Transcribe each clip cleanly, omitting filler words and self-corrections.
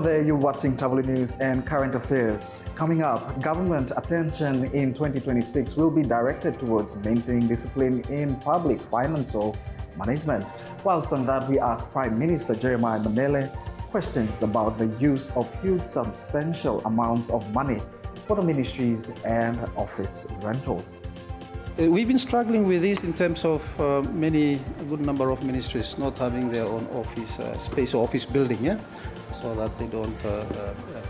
there, you're watching Tavuli News and Current Affairs. Coming up, government attention in 2026 will be directed towards maintaining discipline in public financial management. Whilst on that, we ask Prime Minister Jeremiah Manele questions about the use of huge substantial amounts of money for the ministries and office rentals. We've been struggling with this in terms of a good number of ministries not having their own office space or office building, so that they don't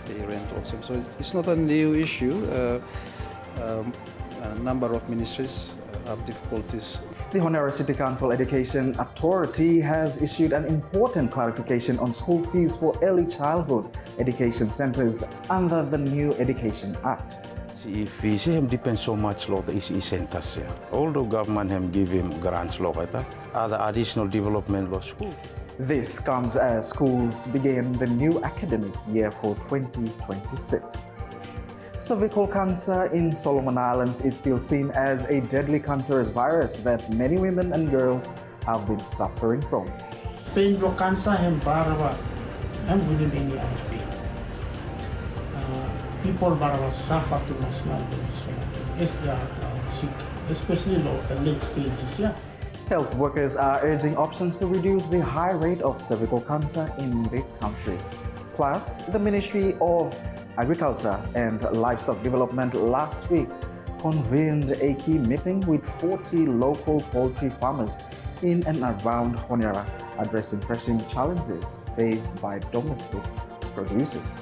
pay rent also. So it's not a new issue. A number of ministries have difficulties. The Honiara City Council Education Authority has issued an important clarification on school fees for early childhood education centers under the new Education Act. Fees depends so much on the ECE centers. Although government have given grants, other additional development law school. This comes as schools begin the new academic year for 2026. Cervical cancer in Solomon Islands is still seen as a deadly cancerous virus that many women and girls have been suffering from. Pain block cancer and baraba and within any other pain. People baraba suffer too much now as they are sick, especially the late stages. Health workers are urging options to reduce the high rate of cervical cancer in the country. Plus, the Ministry of Agriculture and Livestock Development last week convened a key meeting with 40 local poultry farmers in and around Honiara, addressing pressing challenges faced by domestic producers.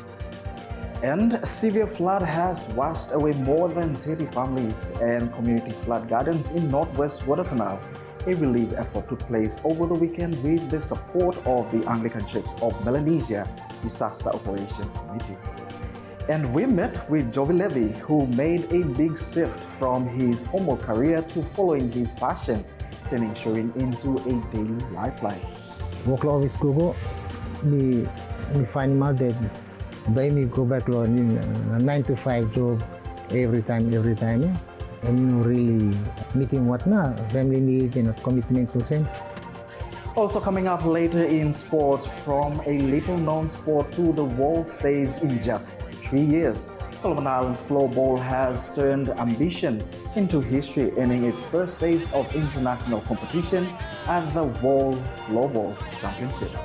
And severe flood has washed away more than 30 families and community flood gardens in northwest Guadalcanal. A relief effort took place over the weekend with the support of the Anglican Church of Melanesia Disaster Operation Committee. And we met with Jovi, who made a big shift from his formal career to following his passion, turning showing into a daily lifeline. Work office go, me find my dad. By me go back to a 9 to 5 job every time. And really meeting what family needs and commitments to same. Also coming up later in sports, from a little known sport to the world stage in just 3 years, Solomon Islands Floorball has turned ambition into history, earning its first taste of international competition at the World Floorball Championships.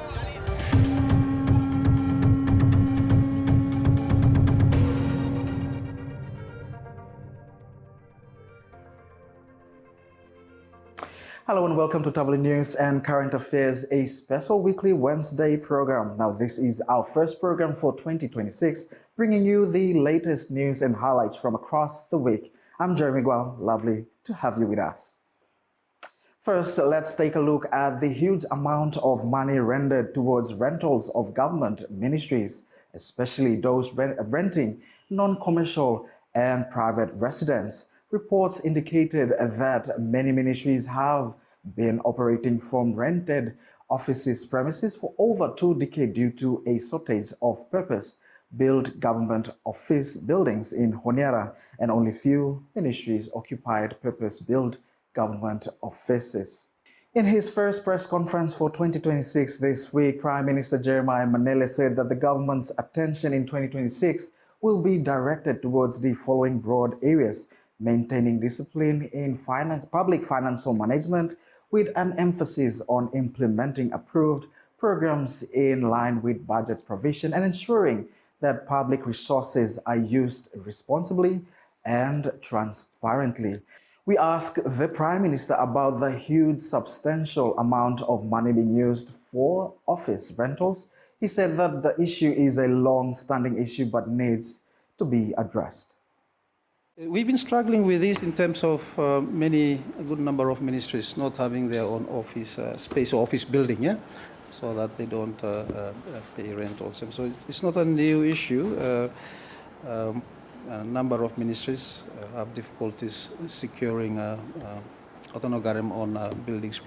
Hello and welcome to Tavuli News and Current Affairs, a special weekly Wednesday program. Now, this is our first program for 2026, bringing you the latest news and highlights from across the week. I'm Jeremy Gual, lovely to have you with us. First, let's take a look at the huge amount of money rendered towards rentals of government ministries, especially those renting non-commercial and private residents. Reports indicated that many ministries have been operating from rented offices premises for over 2 decades due to a shortage of purpose-built government office buildings in Honiara, and only few ministries occupied purpose-built government offices. In his first press conference for 2026 this week, Prime Minister Jeremiah Manele said that the government's attention in 2026 will be directed towards the following broad areas: maintaining discipline in public financial management, with an emphasis on implementing approved programs in line with budget provision and ensuring that public resources are used responsibly and transparently. We asked the Prime Minister about the huge substantial amount of money being used for office rentals. He said that the issue is a long-standing issue but needs to be addressed. We've been struggling with this in terms of a good number of ministries not having their own office space or office building, so that they don't pay rent also. So it's not a new issue. A number of ministries have difficulties securing autonogaram on buildings,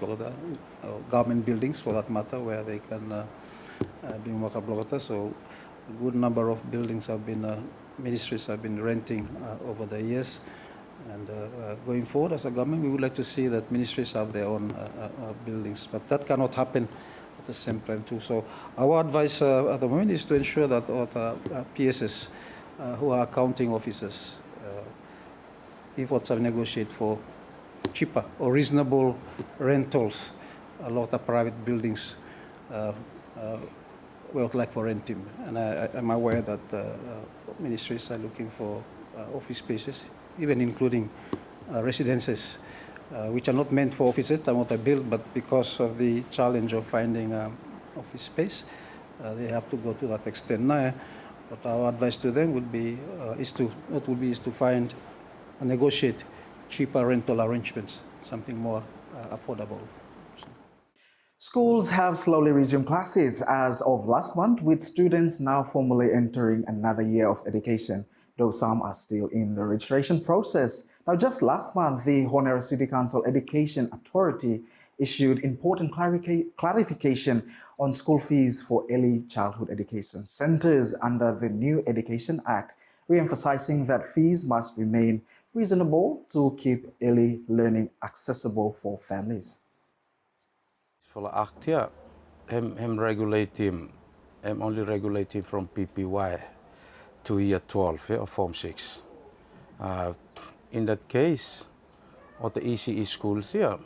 government buildings for that matter, where they can do worker blogata. So a good number of buildings have been ministries have been renting over the years, and going forward as a government we would like to see that ministries have their own buildings, but that cannot happen at the same time too. So our advice at the moment is to ensure that all the PSS who are accounting officers, efforts are negotiated for cheaper or reasonable rentals. A lot of private buildings we would like for renting, and I'm aware that ministries are looking for office spaces, even including residences, which are not meant for offices, are not built, but because of the challenge of finding office space, they have to go to that extent now. But our advice to them would be is to find and negotiate cheaper rental arrangements, something more affordable. Schools have slowly resumed classes as of last month, with students now formally entering another year of education, though some are still in the registration process. Now, just last month, the Honera City Council Education Authority issued important clarification on school fees for early childhood education centers under the new Education Act, re-emphasizing that fees must remain reasonable to keep early learning accessible for families. For the act, yeah, I'm regulating, I'm only regulating from PPY to year 12, yeah, or Form 6. In that case, or the ECE schools, yeah,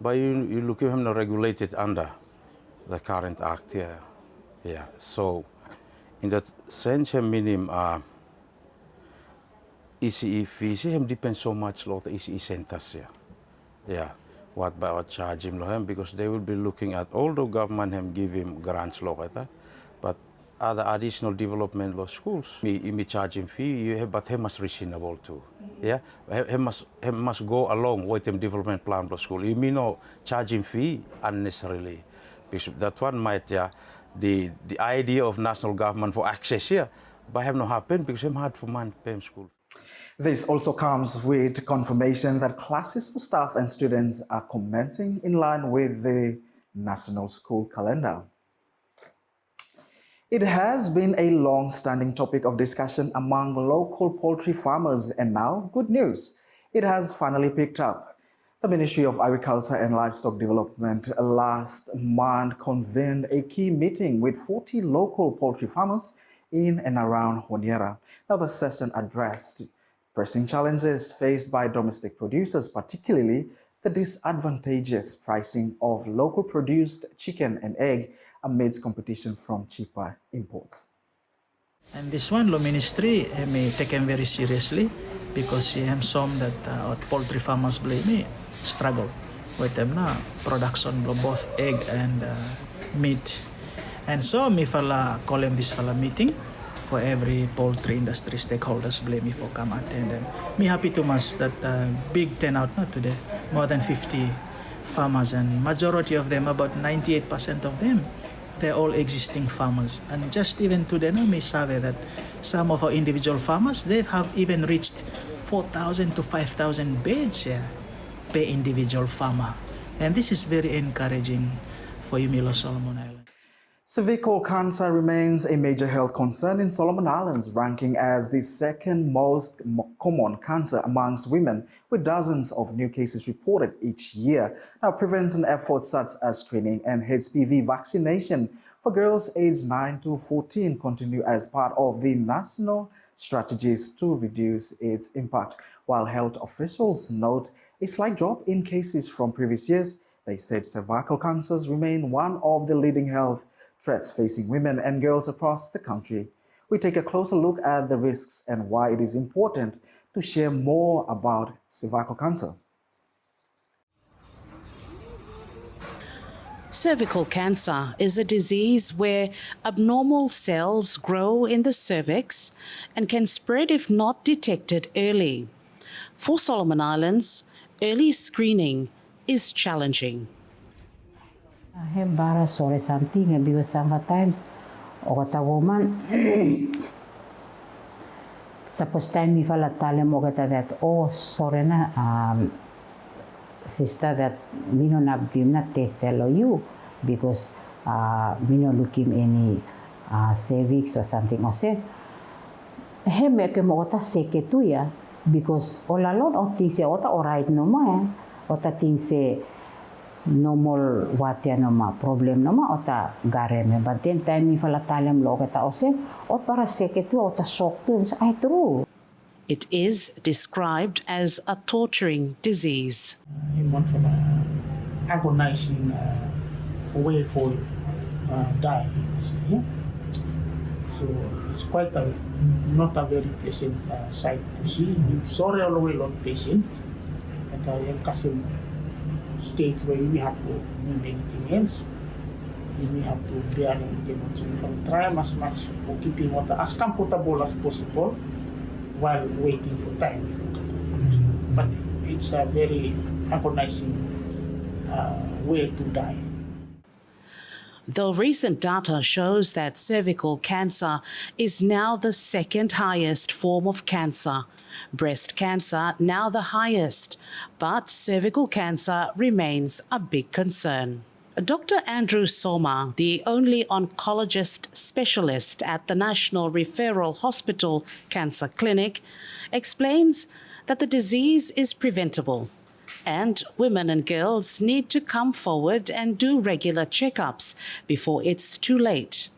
but you look at them regulated under the current act, yeah. Yeah, so in that sense, minimum ECE fees, depends so much on the ECE centers, yeah. Yeah. What by what charge him because they will be looking at although government him give him grants but other additional development law schools me charge him fee but he must reasonable too. Yeah, he must go along with him development plan law school. You mean no charging fee unnecessarily because that one might the idea of national government for access here but have not happened because him hard for man pay school. This also comes with confirmation that classes for staff and students are commencing in line with the national school calendar. It has been a long-standing topic of discussion among local poultry farmers, and now, good news, it has finally picked up. The Ministry of Agriculture and Livestock Development last month convened a key meeting with 40 local poultry farmers in and around Honera. Now, the session addressed pressing challenges faced by domestic producers, particularly the disadvantageous pricing of local produced chicken and egg amidst competition from cheaper imports. And this one, law ministry, may taken very seriously because some that poultry farmers blame struggle with them na production of both egg and meat. And so me fala call them this fala meeting for every poultry industry stakeholders blame me for come attend them. Me happy to much that big turnout not today, more than 50 farmers, and majority of them, about 98% of them, they're all existing farmers. And just even today, now me survey that some of our individual farmers, they have even reached 4,000 to 5,000 beds here per individual farmer. And this is very encouraging for Umilo Solomon Island. Cervical cancer remains a major health concern in Solomon Islands, ranking as the second most common cancer amongst women, with dozens of new cases reported each year. Now, prevention efforts such as screening and HPV vaccination for girls aged 9 to 14 continue as part of the national strategies to reduce its impact. While health officials note a slight drop in cases from previous years, they said cervical cancers remain one of the leading health threats facing women and girls across the country. We take a closer look at the risks and why it is important to share more about cervical cancer. Cervical cancer is a disease where abnormal cells grow in the cervix and can spread if not detected early. For Solomon Islands, early screening is challenging. I have bara sorry something because sometimes a woman suppose time me fala tell mo that sorry na sister that me no na test tell you because me no looking any cervix or something or say he make mo ta seke tu ya because all alone of things ota alright no ma ota things normal watia noma problem noma ota gareme. But then time mi falatalam lo kata ose ot para seketu ota sok tu ay true. It is described as a torturing disease. One from agonizing way for dying. Yeah? So it's quite not a very pleasant sight to see. It's sorry all the way on patient. And I am casting stage where we have to do anything else. We have to bear them. So we can try as much for keeping water as comfortable as possible while waiting for time. But it's a very agonizing way to die. Though recent data shows that cervical cancer is now the second highest form of cancer, breast cancer now the highest, but cervical cancer remains a big concern. Dr. Andrew Soma, the only oncologist specialist at the National Referral Hospital Cancer Clinic, explains that the disease is preventable and women and girls need to come forward and do regular checkups before it's too late.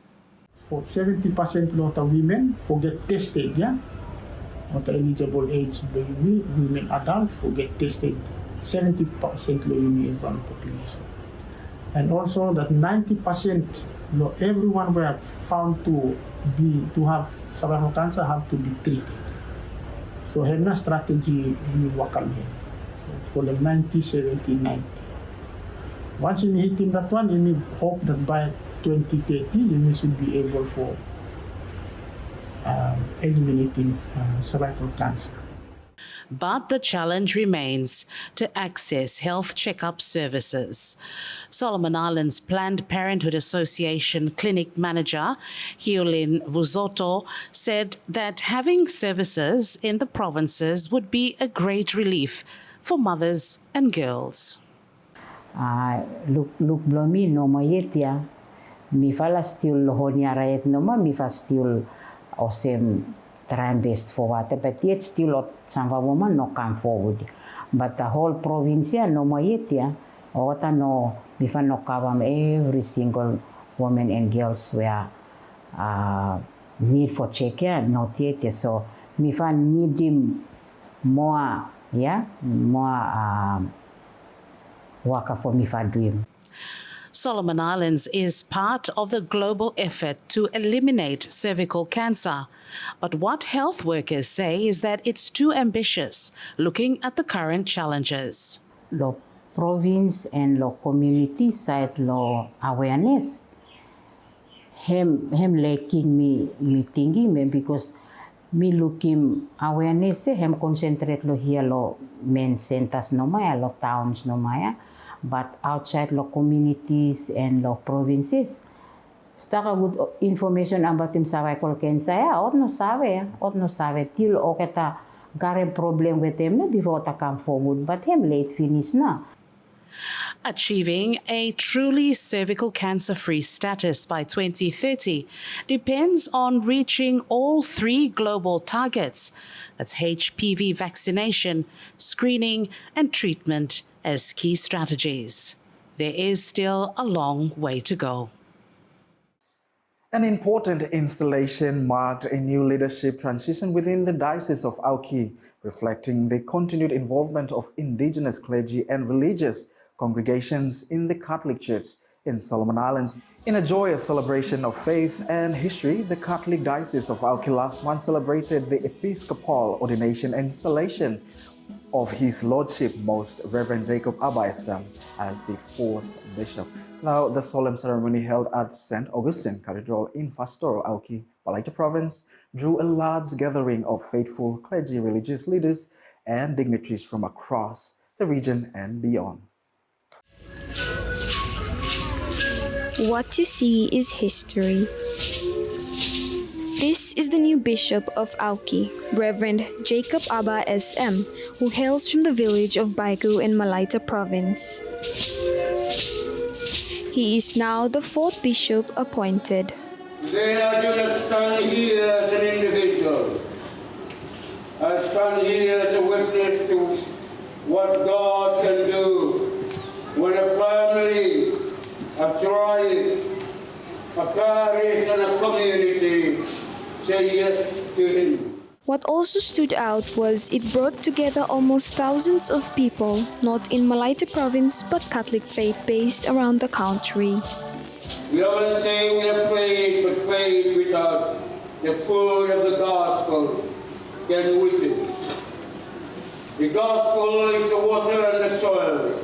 For 70% lot of women who get tested, yeah, at the eligible age, women adults who get tested, 70% leukemia in one population. And also that 90% everyone were found to have cervical cancer have to be treated. So henna strategy ini wakal here. So call them 90, 70, 90. Once you hit in that one, you hope that by 2030 you should be able for eliminating cervical cancer. But the challenge remains to access health checkup services. Solomon Islands Planned Parenthood Association clinic manager, Hiolin Vuzoto, said that having services in the provinces would be a great relief for mothers and girls. Look blomi no mayetia. Mi fala still honya rayet no ma mi fa still osem trying best for water, but yet still lot some woman no come forward. But the whole province no mayetia ota no mi fa no cover every single woman and girls where need for check not yet. So mi fa need him more waka for mi fa do him. Solomon Islands is part of the global effort to eliminate cervical cancer. But what health workers say is that it's too ambitious, looking at the current challenges. Lo province and lo community side lo awareness. Hem lacking me thingy me because me looking awareness hem concentrate lo here lo main centers no maya lo towns no maya. But outside lo communities and lo provinces, staka good information about him cervical cancer. Ot no sabe. Till oketa garen problem with him before ta come forward, but him late finish na. Achieving a truly cervical cancer-free status by 2030 depends on reaching all three global targets. That's HPV vaccination, screening, and treatment as key strategies. There is still a long way to go. An important installation marked a new leadership transition within the Diocese of Auki, reflecting the continued involvement of indigenous clergy and religious congregations in the Catholic Church in Solomon Islands. In a joyous celebration of faith and history, the Catholic Diocese of Auki last month celebrated the Episcopal ordination and installation of His Lordship Most Reverend Jacob Abba SM as the fourth bishop. Now, the solemn ceremony held at St. Augustine Cathedral in Fastoro, Auki, Balita Province, drew a large gathering of faithful clergy, religious leaders, and dignitaries from across the region and beyond. What you see is history. This is the new Bishop of Auki, Reverend Jacob Abba SM, who hails from the village of Baiku in Malaita Province. He is now the fourth bishop appointed. Today I do not stand here as an individual. I stand here as a witness to what God can do when a fire parish and a community say yes to him. What also stood out was it brought together almost thousands of people, not in Malaita province but Catholic faith based around the country. We always say we have faith, but faith without the food of the gospel can weaken. The gospel is the water and the soil.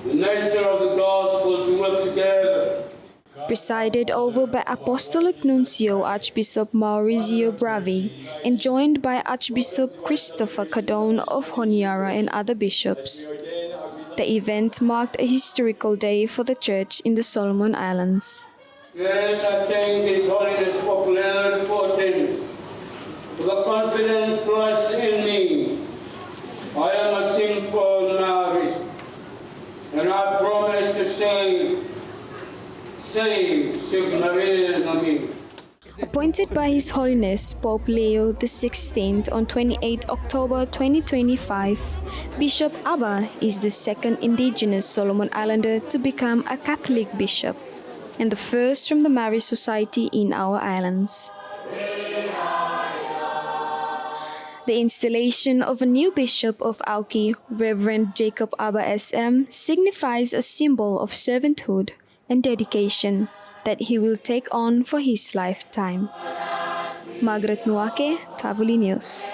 The nature of the gospel to work together. Presided over by Apostolic Nuncio Archbishop Maurizio Bravi and joined by Archbishop Christopher Cadone of Honiara and other bishops. The event marked a historical day for the church in the Solomon Islands. Yes, I thank His Holiness Pope Leonard XIV for the confidence placed in me. I am a simple novice, and I promise to save submarine me. Appointed by His Holiness Pope Leo XVI on 28 October 2025, Bishop Abba is the second indigenous Solomon Islander to become a Catholic bishop and the first from the Mary Society in our islands. The installation of a new bishop of Auki, Reverend Jacob Abba SM, signifies a symbol of servanthood and dedication that he will take on for his lifetime. Margaret Nuake, Tavuli News.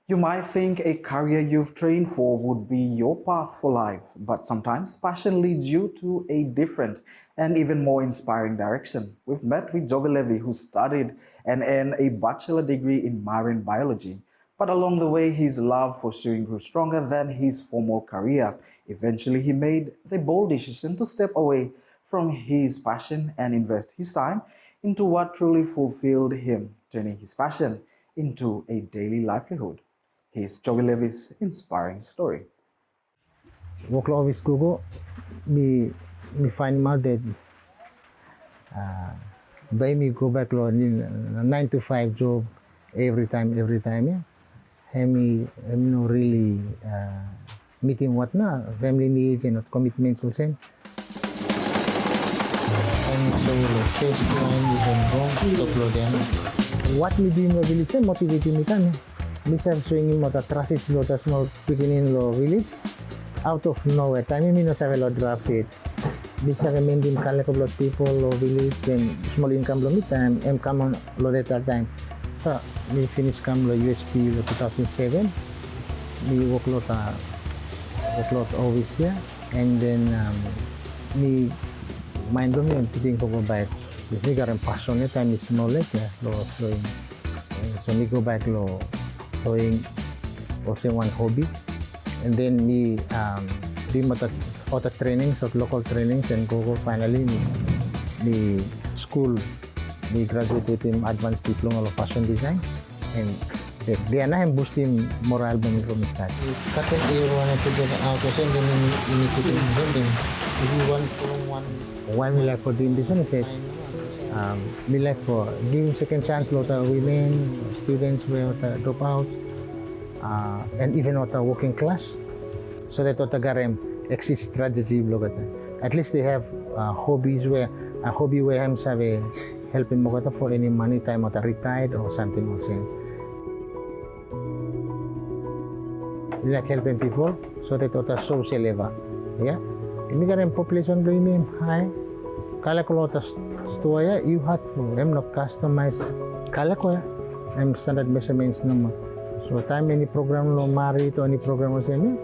You might think a career you've trained for would be your path for life, but sometimes passion leads you to a different and even more inspiring direction. We've met with Jovi, who studied and earned a bachelor degree in marine biology. But along the way, his love for swimming grew stronger than his formal career. Eventually, he made the bold decision to step away from his passion and invest his time into what truly fulfilled him, turning his passion into a daily livelihood. Here's Jovi Levy's inspiring story. Work office ko me find out that by me go back to 9 to 5 job every time, yeah. I'm not really meeting what na family needs and commitments also. I'm so stressed when you can go to upload them. What me do mo village time motivating me kan. Misal swinging mo ta traffic lo ta small beginning lo village out of nowhere. Time me no sa velo drafted. Bisa recommending kala ko lot people lo village and small income lo me time. I'm come on lo that time. So, we finished come lo USP 2007. We work lot always here, and then me mind lo me think ko back. This me garan passion time is knowledge ya lo flowing. So me go back lo flowing also one hobby, and then me do other trainings of local trainings and go finally me school. We graduated in advanced diploma of fashion design, and they are now boosting morale from start. Certain area to get out of and then you need to do if you want from one me like for doing this one, I said me like for giving second chance to women, students who drop out, and even working class, so that garem exit strategy at least they have hobbies where a hobby where I'm saving helping mo for any money time or retired or something or same. We like helping people so that social level. Yeah. Immigrant population do you high. Kala ko lot stoya you have to I'm not customize. Kala ko I'm standard measurements naman. So time any program no mari to any program or same.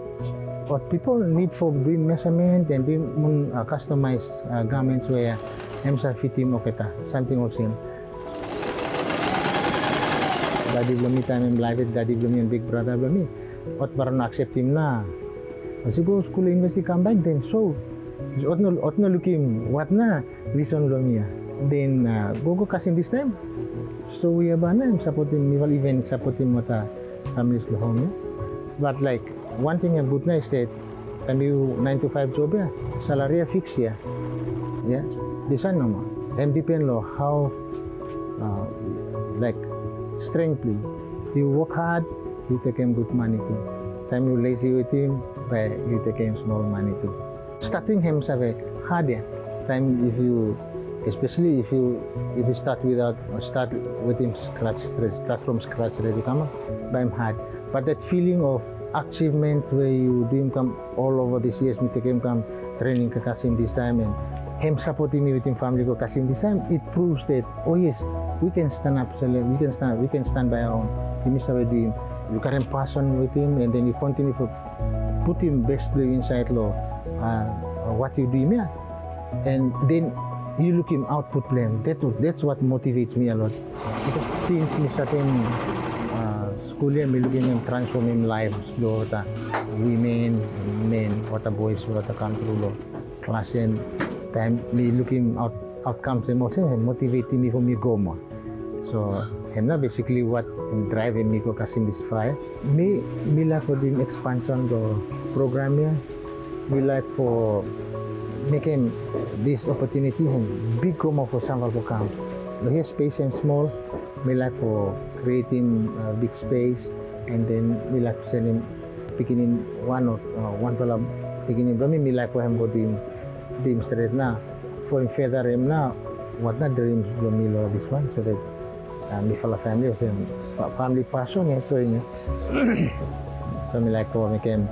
But people need for doing measurement and doing customized garments where I'm fit him okay ta something of same. Daddy belum time I'm live it daddy belum yung big brother belum ni. Ot parang accept him na. Siguro school university come back then so ot no looking what na reason belum niya. Then go kasim this time. So we have I'm supporting nival even supporting mata families go home. But like one thing I'm good na is that time you 9 to 5 job ya salary fix ya. Yeah. This one naman, and depend on how, like, strengthly. You work hard, you take him good money too. Time you lazy with him, but you take him small money too. Starting him sabi hard ya. time especially if you start with him start from scratch ready come up, by him hard. But that feeling of achievement where you do him come all over this years, me take him come training ka Kasim this time and him supporting me with him family ko Kasim this time, it proves that oh yes, we can stand up, we can stand by our own. He must have doing. You got him passion with him and then you continue to put him best play inside law what you do him, yeah. And then you look him output plan. That's what motivates me a lot. Because since me starting school year, me looking him transform him lives, lo ta women, men, what the boys, what the come through lo class and time me looking outcomes and motivating me for me go more. So him na basically what driving me ko Kasim this fire. Me like for doing expansion the program here. We like for making this opportunity and big come for sample for camp. Here space and small, we like for creating big space and then we like to send him picking in one fella picking in. But me like for him go to him straight now. For him feather him now, what not dreams for me this one so that me fella family also family passion yeah, so so me like for make him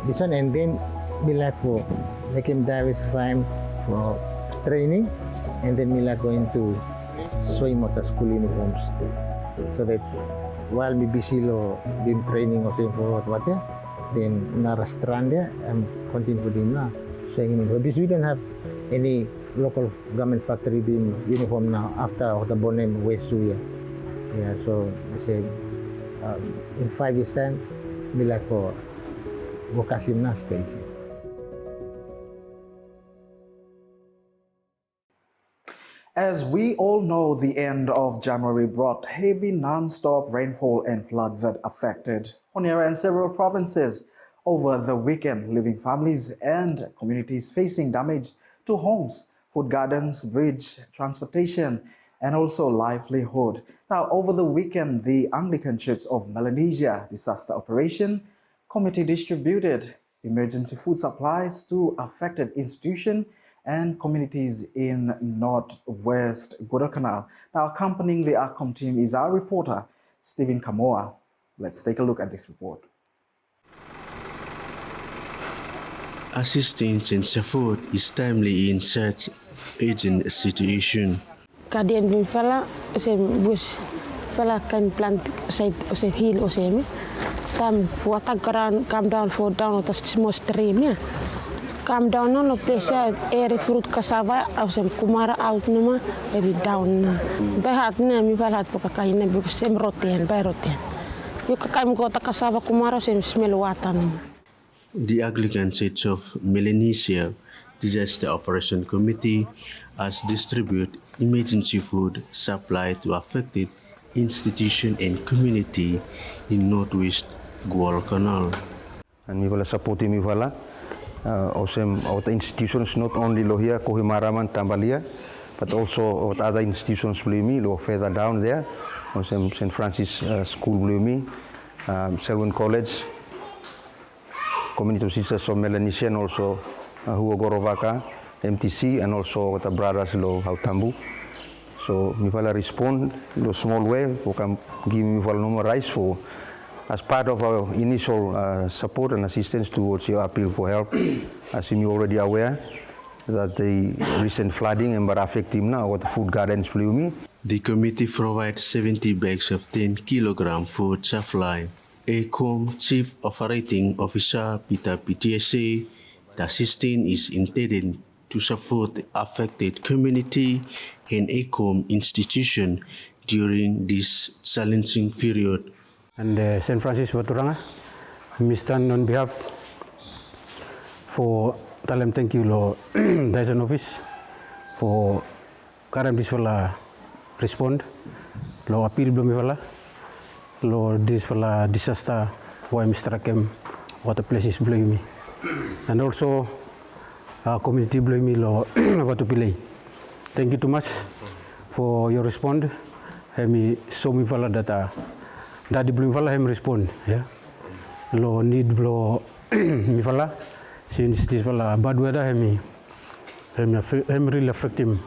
this one and then me like for make him diversify him for training and then me like going to swim at the school uniforms so that while me busy lo doing training or same for what yeah then na restaurant there I'm continue with him now so because we don't have any local garment factory doing uniform now after the Bonem West Suya. Yeah, so I say in 5 years time, me like for go Kasim na stage. As we all know, the end of January brought heavy non-stop rainfall and flood that affected Honiara and several provinces over the weekend, leaving families and communities facing damage to homes, food gardens, bridge, transportation, and also livelihood. Now, over the weekend, the Anglican Church of Melanesia Disaster Operation Committee distributed emergency food supplies to affected institutions and communities in northwest Guadalcanal. Now, accompanying the ACOM team is our reporter, Stephen Kamoa. Let's take a look at this report. Assistance and support is timely in such urgent situation. Kadien bin fala se bus fala kan plant side se hill o se mi tam water garan come down for down the small stream ya come down no place air fruit cassava au se kumara out numa ebi down behat ne mi fala po kakai ne bus sem roten by roten yo kakai mo ta cassava kumara se smell water numa. The Anglican Church of Melanesia Disaster Operation Committee has distributed emergency food supply to affected institution and community in northwest Guadalcanal. And we will support me vala also our institutions not only Lohia, Kohimaraman, Tambalia, but also other institutions Blumi, lo further down there, also St. Francis School Blumi, Selwyn College, Community of Sisters of Melanesia and also Huogorovaka, MTC and also the brothers lo Hautambu. So we will respond in a small way. We can give me no rice for as part of our initial support and assistance towards your appeal for help. As you already aware that the recent flooding and affecting now what the food gardens blew me. The committee provides 70 bags of 10 kilogram food supply. ACOM Chief Operating Officer Peter PTSA, the assistance is intended to support the affected community and ACOM institution during this challenging period. And St. Francis Waturanga, we stand on behalf for Talem thank you lo Dyson office for current this fella respond lo appeal belum fella lo this fella disaster why Mr. Kem what the place is blame me and also community blame me lo what to play. Thank you too much for your respond. Hemi so mi fella data Dadi belum fala hem respond ya. Lo need blo mi fala since this fala bad weather hemi hem really affect him.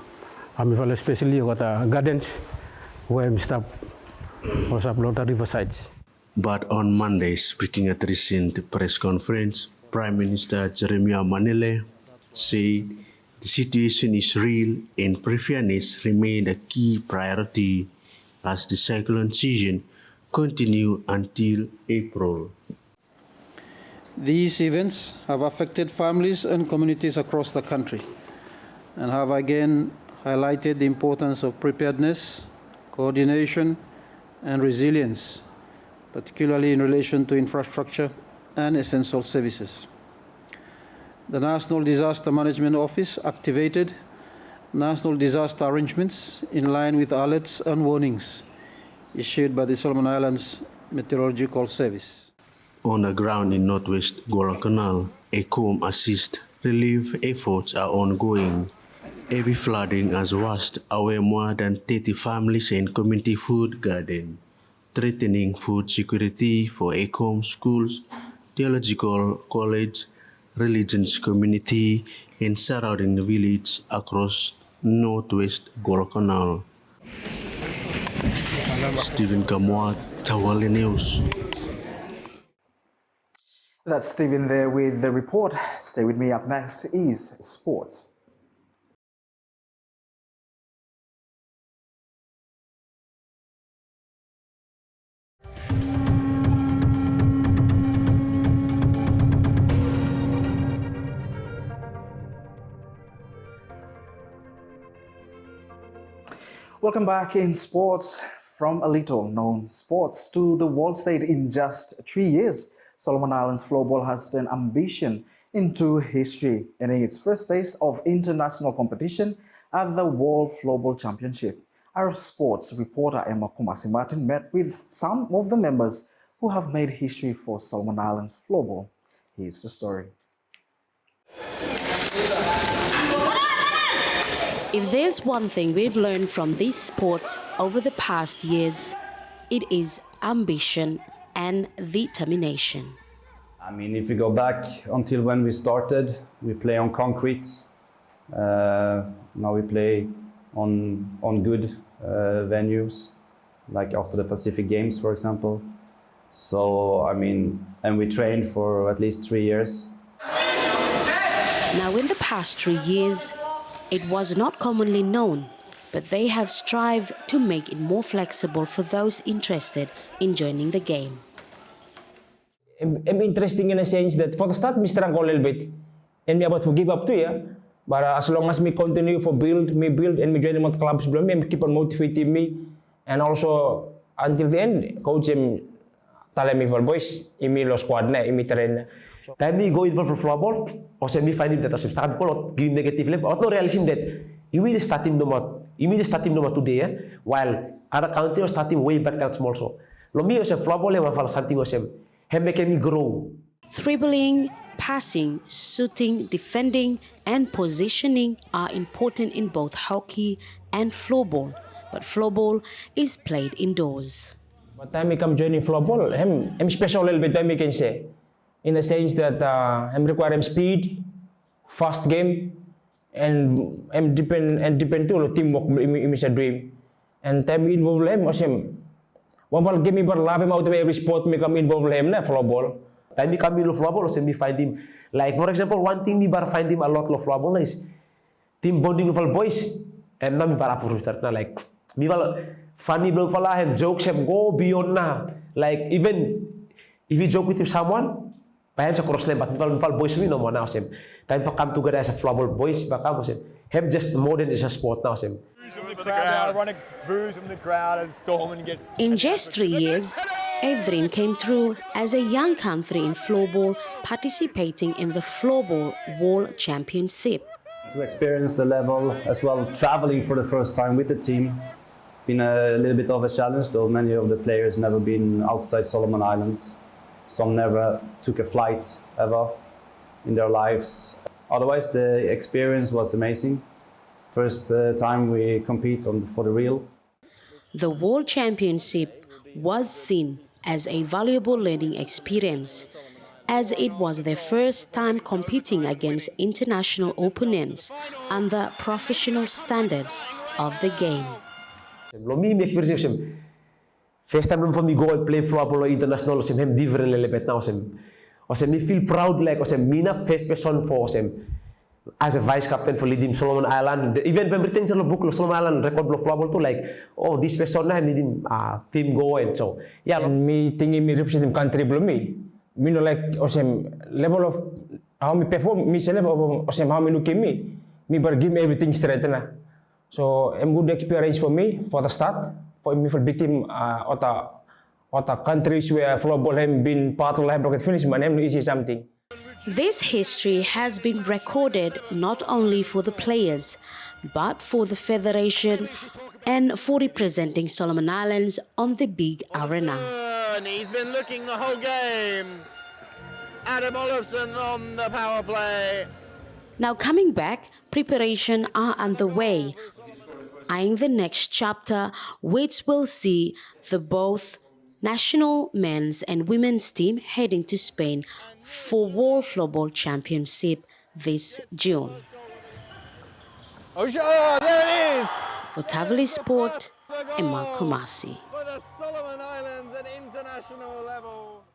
Especially got gardens where him stop was up lot of riversides. But on Monday, speaking at a recent press conference, Prime Minister Manele said the situation is real and preparedness remained a key priority as the cyclone season continues until April. These events have affected families and communities across the country and have again highlighted the importance of preparedness, coordination, and resilience, particularly in relation to infrastructure and essential services. The National Disaster Management Office activated national disaster arrangements in line with alerts and warnings issued by the Solomon Islands Meteorological Service. On the ground in northwest Guadalcanal, ECOM assist relief efforts are ongoing. Heavy flooding has washed away more than 30 families and community food gardens, threatening food security for ECOM schools, theological college, religious community, and surrounding villages across northwest Guadalcanal. Stephen Kamwat, Tavuli News. That's Stephen there with the report. Stay with me. Up next is sports. Welcome back in sports. From a little known sports to the world stage in just 3 years, Solomon Islands Floorball has turned ambition into history in its first taste of international competition at the World Floorball Championship. Our sports reporter Emma Kumasi Martin met with some of the members who have made history for Solomon Islands Floorball. Here's the story. If there's one thing we've learned from this sport over the past years, it is ambition and determination. I mean, if we go back until when we started, we play on concrete. Now we play on good venues, like after the Pacific Games, for example. So, I mean, and we trained for at least 3 years. Now, in the past 3 years, it was not commonly known, but they have strived to make it more flexible for those interested in joining the game. I'm interesting in a sense that for the start, we struggle a little bit, and we about to give up too, yeah. But as long as we continue for build, and we join more clubs, me keep on motivating me, and also until the end, coach him tell me for boys, imi lo squad na, imi train. Time we go involved for floorball, or semi find him that as start call give negative level, or no realism that you will start him number today, yeah? While other country was starting way back that small so. Lomi was a floorball and one something was him making me grow. Dribbling, passing, shooting, defending, and positioning are important in both hockey and floorball, but floorball is played indoors. By the time I come joining floorball, I'm special a little bit, I can say. In the sense that I'm requiring speed, fast game, and I'm depend to teamwork is a dream. And time involved him, awesome. One game me love him out of every sport me come involved him na floorball. Time we come in floorball, so we find him. Like for example, one thing we bar find him a lot of floorball is team bonding with all boys, and now we bar up start na like we will funny blow fala and jokes him go beyond na. Like even if you joke with someone. Perhaps a cross line, but we boys we no more now. Time for come together as a floorball boys, but have just more than is a sport now. In just 3 years, a dream came true as a young country in floorball participating in the Floorball World Championship. To experience the level as well, traveling for the first time with the team, been a little bit of a challenge, though many of the players never been outside Solomon Islands. Some never took a flight ever in their lives. Otherwise, the experience was amazing. First time we compete for the real. The World Championship was seen as a valuable learning experience as it was their first time competing against international opponents under professional standards of the game. First time for me go and play floorball international, him different a little bit now. Me feel proud like me na first person for as a vice captain for leading Solomon Island. Even when Britain sa book Solomon Island record floorball to like, oh, this person na leading team go and so yeah. Me thinking me represent country below me. Me no like level of how me perform me level of how me look at me. Me but give me everything straight na. So good experience for me for the start. For me for big team other countries where floorball have been part of life rocket finish my name is something. This history has been recorded not only for the players, but for the Federation and for representing Solomon Islands on the big arena. He's been looking the whole game. Adam Olofsson on the power play. Now coming back, preparations are underway, eyeing the next chapter, which will see the both national men's and women's team heading to Spain for World Floorball Championship this June. Oh, there it is! For Tavuli Sport, Emma Kumasi. For the Solomon Islands at international level.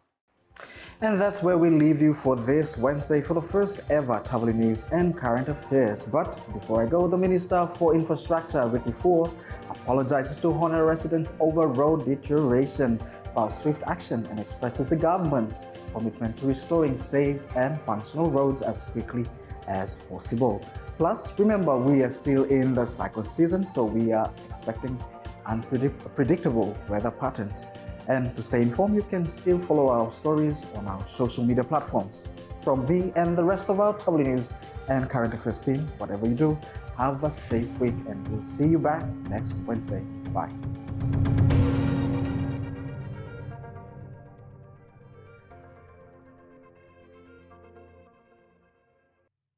And that's where we leave you for this Wednesday for the first ever Tavuli News and Current Affairs. But before I go, the Minister for Infrastructure, Ricky Ford, apologizes to Honor residents over road deterioration, files swift action and expresses the government's commitment to restoring safe and functional roads as quickly as possible. Plus, remember, we are still in the cyclone season, so we are expecting unpredictable weather patterns. And to stay informed, you can still follow our stories on our social media platforms. From me and the rest of our Tavuli News and Current Affairs team, whatever you do, have a safe week and we'll see you back next Wednesday. Bye.